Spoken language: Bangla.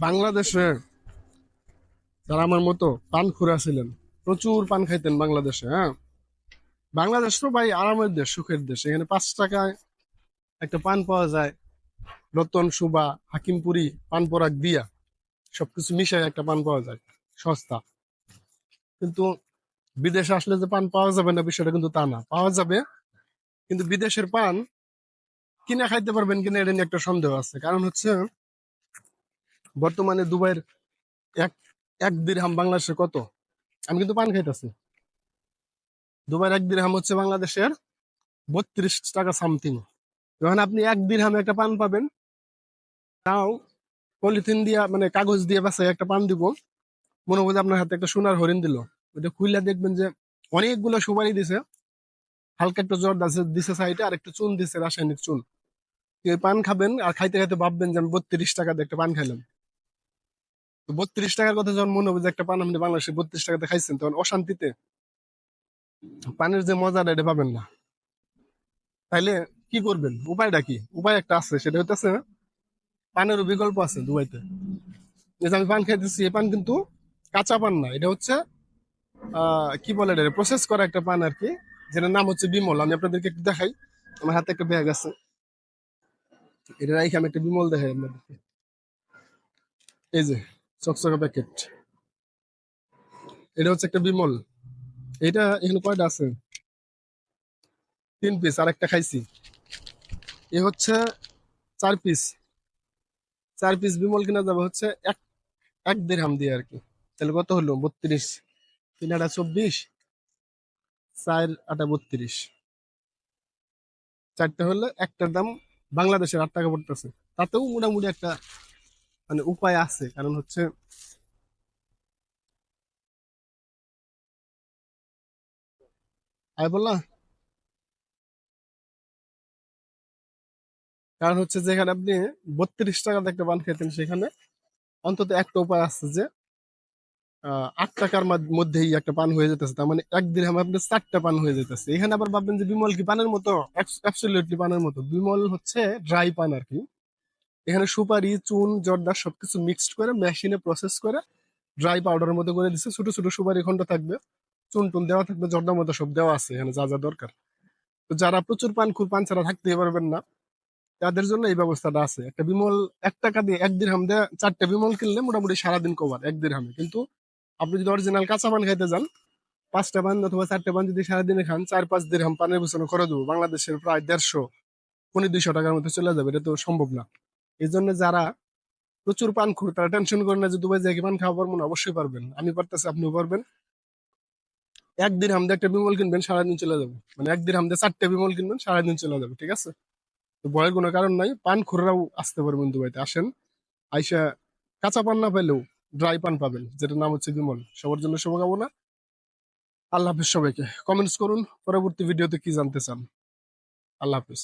বাংলাদেশে যারা আমার মতো পান খুরা ছিলেন, প্রচুর পান খাইতেন বাংলাদেশে। হ্যাঁ, বাংলাদেশ তো ভাই আরামের দেশ, সুখের দেশ। এখানে 5 টাকায় একটা পান পাওয়া যায়। রতন, সুবা, হাকিমপুরি, পান পরাগ দিয়া সবকিছু মিশায় একটা পান পাওয়া যায়, সস্তা। কিন্তু বিদেশে আসলে যে পান পাওয়া যাবে না, বিষয়টা কিন্তু তা না, পাওয়া যাবে। কিন্তু বিদেশের পান কিনে খাইতে পারবেন কিনা, এটা নিয়ে একটা সন্দেহ আছে। কারণ হচ্ছে বর্তমানে দুবাইয়ের এক এক দিরহাম বাংলাদেশে কত? আমি কিন্তু পান খাইতেছি। দুবাইয়ের এক দিরহাম হচ্ছে বাংলাদেশের 32 টাকা সামথিং। যখন আপনি এক দিরহামে একটা পান পাবেন, তাও পলিথিন দিয়া মানে কাগজ দিয়ে বাসায় একটা পান দিব, মনে হয় যে আপনার হাতে একটা সোনার হরিণ দিল। ওইটা খুইলা দেখবেন যে অনেকগুলো সুপারি দিছে, হালকা একটা জ্বর দিছে সাইডে, আর একটু চুন দিছে, রাসায়নিক চুন। এই পান খাবেন আর খাইতে খাইতে ভাববেন যে আমি 32 টাকা দিয়ে একটা পান খাইলাম। তো 32 টাকার কথা যখন মনে হবে যে একটা পান আপনি বাংলাদেশে 32 টাকাতে খাইছেন, তখন অশান্তিতে পানের যে মজাটা এটা পাবেন না। তাইলে কি করবেন? উপায়টা কি? উপায় একটা আছে, সেটা হইতেছে পানেরও বিকল্প আছে দুবাইতে। এই যে আমি পান খাইতেছি, এই পান কিন্তু কাঁচা পান না, এটা হচ্ছে কি বলে, এটা প্রসেস করা একটা পান আর কি, যেটার নাম হচ্ছে বিমল। আমি আপনাদেরকে একটু দেখাই, আমার হাতে একটা ব্যাগ আছে, এটা রাইখে আমি একটা বিমল দেখাই আপনাদেরকে। এই যে চকচকা প্যাকেট, এটা হচ্ছে একটা বিমল। এটা এখানে কয়টা আছে? 3 পিস, আর একটা খাইছি। এ হচ্ছে 4 পিস। 4 পিস বিমল কিনা যাবে হচ্ছে এক এক দেড়হাম দিয়ে আর কি। তাহলে কত হলো? 32, 3 আটা 24, 4 আটা 32। চারটে হলে একটার দাম বাংলাদেশের 8 টাকা পড়তেছে। তাতেও মোটামুটি একটা মানে উপায় আছে, কারণ হচ্ছে আয় বললা, কারণ হচ্ছে যেখানে আপনি 32 টাকাতে একটা পান খেতেন, সেখানে অন্তত একটা উপায় আছে যে 8 টাকার মধ্যেই একটা পান হয়ে যেতেছে। তার মানে এক দিরহামে আপনার 4টা পান হয়ে যেতেছে। এখানে আবার ভাববেন যে বিমল কি পানের মতো? অ্যাবসলিউটলি পানের মতো। বিমল হচ্ছে ড্রাই পান আর কি। এখানে সুপারি, চুন, জর্দা সবকিছু মিক্সড করে মেশিনে প্রসেস করে ড্রাই পাউডারের মতো করে দিচ্ছে। ছোট ছোট সুপারি খন্ড থাকবে, চুন টুন দেওয়া থাকবে, জর্দার মতো সব দেওয়া আছে এখানে, যা যা দরকার। তো যারা প্রচুর পান ছাড়া থাকতেই পারবেন না, তাদের জন্য এই ব্যবস্থাটা আছে। একটা বিমল 1 টাকা দিয়ে, এক দিরহাম দিয়ে 4টে বিমল কিনলে মোটামুটি সারাদিন কভার এক দিরহামে। কিন্তু আপনি যদি অরিজিনাল কাঁচা পান খাইতে যান, 5টা পান অথবা 4টে পান যদি সারাদিনে খান, 4-5 দিরহাম পানের পিছনে খরচ দেবো বাংলাদেশের প্রায় 150, 200 টাকার মধ্যে চলে যাবে। এটা তো সম্ভব না। এই জন্য যারা প্রচুর পান খুর, তারা টেনশন করেন না যে দুবাই যায় কি পান খাওয়া পারবো না। অবশ্যই পারবেন, আমি পারতেছি, আপনিও পারবেন। এক দিরহাম দিয়ে একটা বিমল কিনবেন, সারাদিন চলে যাবে। মানে এক দিরহাম দিয়ে 4টে বিমল কিনবেন, সারাদিন চলে যাবে। ঠিক আছে? তো ভয়ের কোনো কারণ নাই, পান খুররাও আসতে পারবেন দুবাইতে। আসেন, আইসা কাঁচা পান না পেলেও ড্রাই পান পাবেন, যেটার নাম হচ্ছে বিমল। সবার জন্য শুভকামনা। আল্লাহ হাফিজ সবাইকে। কমেন্টস করুন পরবর্তী ভিডিওতে কি জানতে চান। আল্লাহ হাফিজ।